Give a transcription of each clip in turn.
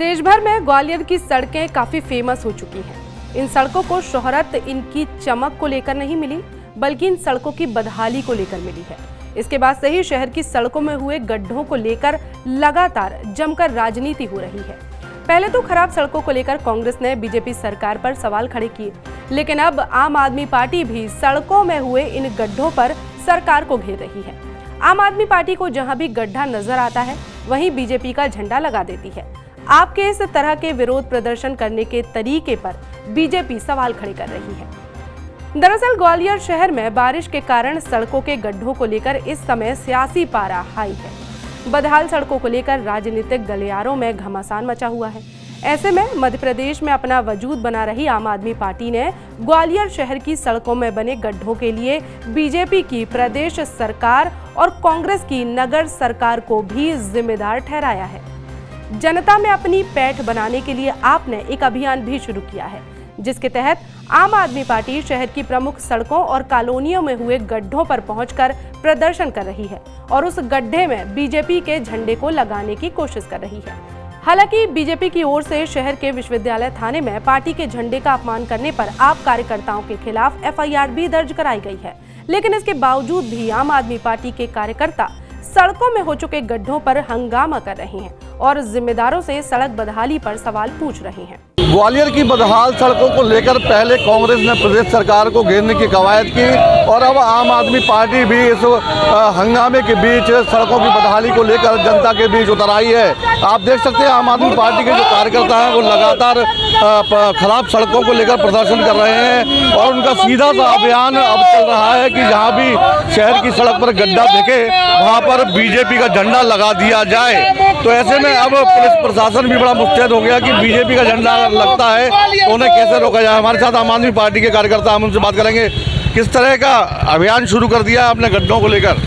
देश भर में ग्वालियर की सड़कें काफी फेमस हो चुकी हैं। इन सड़कों को शोहरत इनकी चमक को लेकर नहीं मिली, बल्कि इन सड़कों की बदहाली को लेकर मिली है। इसके बाद से ही शहर की सड़कों में हुए गड्ढों को लेकर लगातार जमकर राजनीति हो रही है। पहले तो खराब सड़कों को लेकर कांग्रेस ने बीजेपी सरकार पर सवाल खड़े किए, लेकिन अब आम आदमी पार्टी भी सड़कों में हुए इन गड्ढों पर सरकार को घेर रही है। आम आदमी पार्टी को जहां भी गड्ढा नजर आता है, वहीं बीजेपी का झंडा लगा देती है। आपके इस तरह के विरोध प्रदर्शन करने के तरीके पर बीजेपी सवाल खड़े कर रही है। दरअसल ग्वालियर शहर में बारिश के कारण सड़कों के गड्ढों को लेकर इस समय सियासी पारा हाई है। बदहाल सड़कों को लेकर राजनीतिक गलियारों में घमासान मचा हुआ है। ऐसे में मध्य प्रदेश में अपना वजूद बना रही आम आदमी पार्टी ने ग्वालियर शहर की सड़कों में बने गड्ढों के लिए बीजेपी की प्रदेश सरकार और कांग्रेस की नगर सरकार को भी जिम्मेदार ठहराया है। जनता में अपनी पैठ बनाने के लिए आपने एक अभियान भी शुरू किया है, जिसके तहत आम आदमी पार्टी शहर की प्रमुख सड़कों और कॉलोनियों में हुए गड्ढों पर पहुंचकर प्रदर्शन कर रही है और उस गड्ढे में बीजेपी के झंडे को लगाने की कोशिश कर रही है। हालांकि बीजेपी की ओर से शहर के विश्वविद्यालय थाने में पार्टी के झंडे का अपमान करने पर आप कार्यकर्ताओं के खिलाफ एफआईआर भी दर्ज कराई गई है, लेकिन इसके बावजूद भी आम आदमी पार्टी के कार्यकर्ता सड़कों में हो चुके गड्ढों पर हंगामा कर रहे हैं और जिम्मेदारों से सड़क बदहाली पर सवाल पूछ रहे हैं। ग्वालियर की बदहाल सड़कों को लेकर पहले कांग्रेस ने प्रदेश सरकार को घेरने की कवायद की और अब आम आदमी पार्टी भी इस हंगामे के बीच सड़कों की बदहाली को लेकर जनता के बीच उतर आई है। आप देख सकते हैं आम आदमी पार्टी के जो कार्यकर्ता हैं वो लगातार खराब सड़कों को लेकर प्रदर्शन कर रहे हैं और उनका सीधा सा अभियान अब चल रहा है कि जहाँ भी शहर की सड़क पर गड्ढा दिखे वहाँ पर बीजेपी का झंडा लगा दिया जाए। तो ऐसे में अब पुलिस प्रशासन भी बड़ा मुस्तैद हो गया कि बीजेपी का झंडा लगता है तो उन्हें कैसे रोका जाए। हमारे साथ आम आदमी पार्टी के कार्यकर्ता, हम उनसे बात करेंगे। किस तरह का अभियान शुरू कर दिया आपने गड्ढों को लेकर?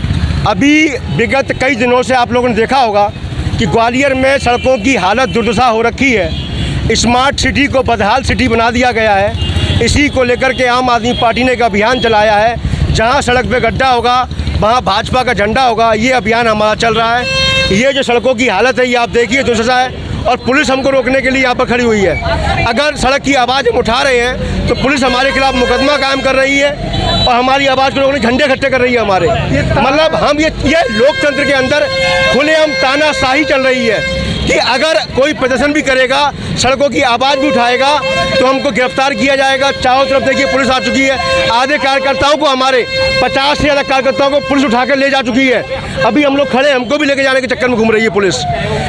अभी विगत कई दिनों से आप लोगों ने देखा होगा कि ग्वालियर में सड़कों की हालत दुर्दशा हो रखी है। स्मार्ट सिटी को बदहाल सिटी बना दिया गया है। इसी को लेकर के आम आदमी पार्टी ने एक अभियान चलाया है। जहाँ सड़क पे गड्ढा होगा वहाँ भाजपा का झंडा होगा, ये अभियान हमारा चल रहा है। ये जो सड़कों की हालत है ये आप देखिए दुर्दशा है और पुलिस हमको रोकने के लिए यहाँ पर खड़ी हुई है। अगर सड़क की आवाज़ हम उठा रहे हैं तो पुलिस हमारे खिलाफ मुकदमा कायम कर रही है और हमारी आवाज़ को रोकने झंडे इकट्ठे कर रही है हमारे। मतलब हम ये लोकतंत्र के अंदर खुलेआम तानाशाही चल रही है कि अगर कोई प्रदर्शन भी करेगा, सड़कों की आवाज़ भी उठाएगा तो हमको गिरफ्तार किया जाएगा। चारों तरफ देखिए पुलिस आ चुकी है। आधे कार्यकर्ताओं को, हमारे 50 से ज़्यादा कार्यकर्ताओं को पुलिस उठा कर ले जा चुकी है। अभी हम लोग खड़े, हमको भी लेके जाने के चक्कर में घूम रही है पुलिस।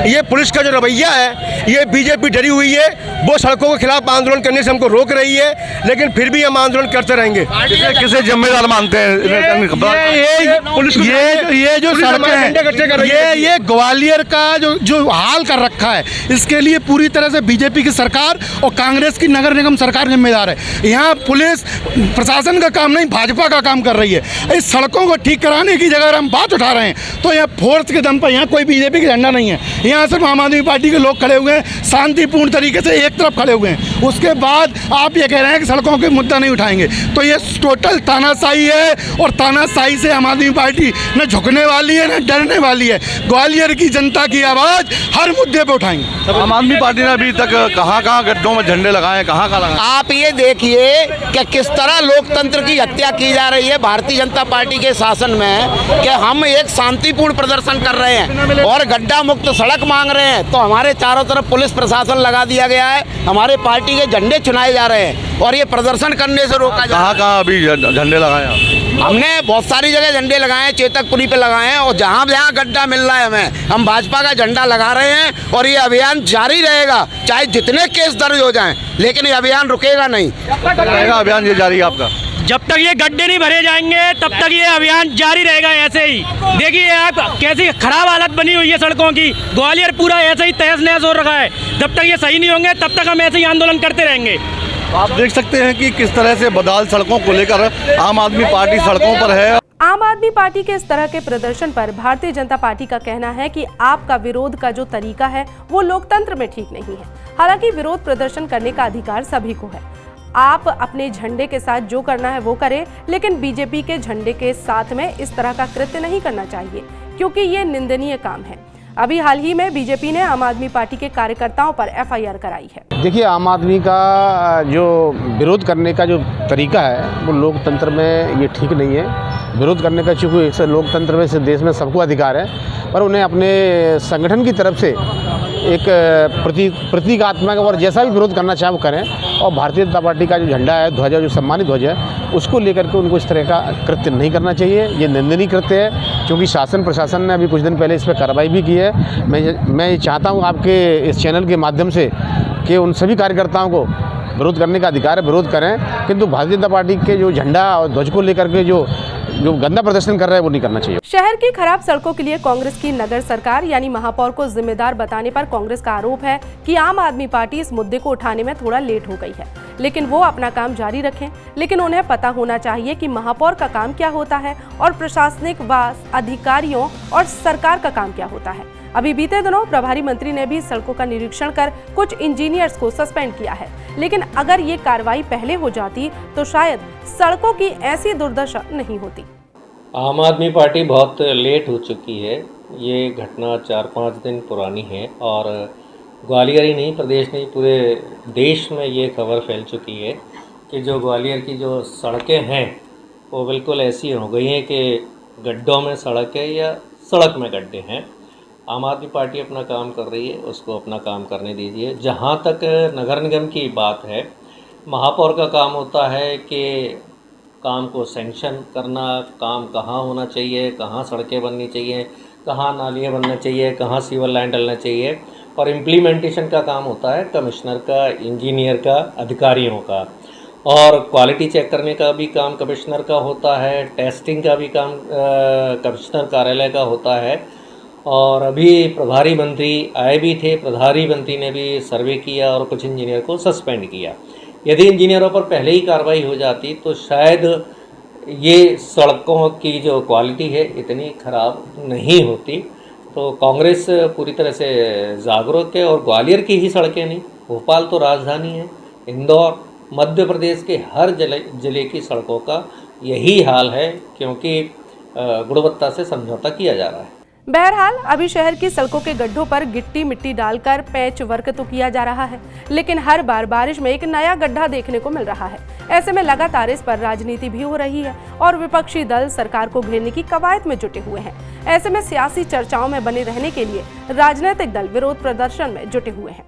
ये पुलिस का जो रवैया है, ये बीजेपी डरी हुई है। वो सड़कों के खिलाफ आंदोलन करने से हमको रोक रही है, लेकिन फिर भी हम आंदोलन करते रहेंगे। किसे जिम्मेदार मानते हैं? ये जो सड़कें हैं, ये ग्वालियर का जो हाल कर रखा है, इसके लिए पूरी तरह से बीजेपी की सरकार और कांग्रेस की नगर निगम सरकार जिम्मेदार है। यहाँ पुलिस प्रशासन का काम नहीं, भाजपा का काम कर रही है। इस सड़कों को ठीक कराने की जगह हम बात उठा रहे हैं तो यहाँ फोर्स के दम पर यहाँ कोई बीजेपी का झंडा नहीं है। यहाँ सिर्फ आम आदमी पार्टी के लोग खड़े हुए हैं, शांतिपूर्ण तरीके से एक तरफ खड़े हुए हैं। उसके बाद आप ये कह रहे हैं कि सड़कों के मुद्दा नहीं उठाएंगे, तो ये टोटल तानाशाही है और तानाशाही से आम आदमी पार्टी न झुकने वाली है न डरने वाली है। ग्वालियर की जनता की आवाज़ हर मुद्दे पे उठाएंगे। आम आदमी पार्टी ने अभी तक कहाँ गड्ढों में झंडे लगाए, कहाँ लगाए? आप ये देखिए कि किस तरह लोकतंत्र की हत्या की जा रही है भारतीय जनता पार्टी के शासन में, कि हम एक शांतिपूर्ण प्रदर्शन कर रहे हैं और गड्ढा मुक्त सड़क मांग रहे हैं तो हमारे चारों तरफ पुलिस प्रशासन लगा दिया गया है। हमारे पार्टी के झंडे चुनाए जा रहे हैं और ये प्रदर्शन करने से रोका जा रहा है। कहाँ अभी झंडे लगाए? हमने बहुत सारी जगह झंडे लगाए हैं, चेतकपुरी पे लगाए हैं और जहाँ जहाँ गड्ढा मिल रहा है हमें, हम भाजपा का झंडा लगा रहे हैं और ये अभियान जारी रहेगा, चाहे जितने केस दर्ज हो जाएं, लेकिन ये अभियान रुकेगा नहीं। रहेगा अभियान ये जारी है आपका? जब तक ये गड्ढे नहीं भरे जाएंगे तब तक ये अभियान जारी रहेगा ऐसे ही। देखिए आप कैसी खराब हालत बनी हुई है सड़कों की। ग्वालियर पूरा ऐसे ही तहस नहस हो रखा है। जब तक ये सही नहीं होंगे तब तक हम ऐसे ही आंदोलन करते रहेंगे। आप देख सकते हैं कि किस तरह से बदहाल सड़कों को लेकर आम आदमी पार्टी सड़कों पर है। आम आदमी पार्टी के इस तरह के प्रदर्शन पर भारतीय जनता पार्टी का कहना है कि आपका विरोध का जो तरीका है वो लोकतंत्र में ठीक नहीं है। हालांकि विरोध प्रदर्शन करने का अधिकार सभी को है। आप अपने झंडे के साथ जो करना है वो करें, लेकिन बीजेपी के झंडे के साथ में इस तरह का कृत्य नहीं करना चाहिए, क्योंकि ये निंदनीय काम है। अभी हाल ही में बीजेपी ने आम आदमी पार्टी के कार्यकर्ताओं पर एफआईआर कराई है। देखिए, आम आदमी का जो विरोध करने का जो तरीका है वो लोकतंत्र में ये ठीक नहीं है। विरोध करने का चूँकि इस लोकतंत्र में इस देश में सबको अधिकार है, पर उन्हें अपने संगठन की तरफ से एक प्रतीकात्मक और जैसा भी विरोध करना चाहे वो करें। और भारतीय जनता पार्टी का जो झंडा है, ध्वजा, जो सम्मानित ध्वजा है, उसको लेकर के उनको इस तरह का कृत्य नहीं करना चाहिए। ये निंदनीय कृत्य है, क्योंकि शासन प्रशासन ने अभी कुछ दिन पहले इस पर कार्रवाई भी की है। मैं ये चाहता हूँ आपके इस चैनल के माध्यम से कि उन सभी कार्यकर्ताओं को विरोध करने का अधिकार है, विरोध करें, किंतु भारतीय जनता पार्टी के जो झंडा और ध्वज को लेकर के जो गंदा प्रदर्शन कर रहे हैं वो नहीं करना चाहिए। शहर की खराब सड़कों के लिए कांग्रेस की नगर सरकार यानी महापौर को जिम्मेदार बताने पर कांग्रेस का आरोप है कि आम आदमी पार्टी इस मुद्दे को उठाने में थोड़ा लेट हो गई है, लेकिन वो अपना काम जारी रखें। लेकिन उन्हें पता होना चाहिए कि महापौर का काम क्या होता है और प्रशासनिक व अधिकारियों और सरकार का काम क्या होता है। अभी बीते दिनों प्रभारी मंत्री ने भी सड़कों का निरीक्षण कर कुछ इंजीनियर्स को सस्पेंड किया है, लेकिन अगर ये कार्रवाई पहले हो जाती तो शायद सड़कों की ऐसी दुर्दशा नहीं होती। आम आदमी पार्टी बहुत लेट हो चुकी है। ये घटना 4-5 दिन पुरानी है और ग्वालियर ही नहीं, प्रदेश नहीं, पूरे देश में ये खबर फैल चुकी है कि जो ग्वालियर की जो सड़कें हैं वो बिल्कुल ऐसी हो गई हैं कि गड्ढों में सड़क है या सड़क में गड्ढे हैं। आम आदमी पार्टी अपना काम कर रही है, उसको अपना काम करने दीजिए। जहाँ तक नगर निगम की बात है, महापौर का काम होता है कि काम को सैंक्शन करना, काम कहाँ होना चाहिए, कहाँ सड़कें बननी चाहिए, कहाँ नालियाँ बनना चाहिए, कहाँ सीवर लाइन डलना चाहिए, और इम्प्लीमेंटेशन का काम होता है कमिश्नर का, इंजीनियर का, अधिकारियों का। और क्वालिटी चेक करने का भी काम कमिश्नर का होता है, टेस्टिंग का भी काम कमिश्नर कार्यालय का होता है। और अभी प्रभारी मंत्री आए भी थे, प्रभारी मंत्री ने भी सर्वे किया और कुछ इंजीनियर को सस्पेंड किया। यदि इंजीनियरों पर पहले ही कार्रवाई हो जाती तो शायद ये सड़कों की जो क्वालिटी है इतनी ख़राब नहीं होती। तो कांग्रेस पूरी तरह से जागरूक है। और ग्वालियर की ही सड़कें नहीं, भोपाल तो राजधानी है, इंदौर, मध्य प्रदेश के हर जिले की सड़कों का यही हाल है, क्योंकि गुणवत्ता से समझौता किया जा रहा है। बहरहाल अभी शहर की सड़कों के गड्ढों पर गिट्टी मिट्टी डालकर पैच वर्क तो किया जा रहा है, लेकिन हर बार बारिश में एक नया गड्ढा देखने को मिल रहा है। ऐसे में लगातार इस पर राजनीति भी हो रही है और विपक्षी दल सरकार को घेरने की कवायद में जुटे हुए हैं। ऐसे में सियासी चर्चाओं में बने रहने के लिए राजनीतिक दल विरोध प्रदर्शन में जुटे हुए हैं।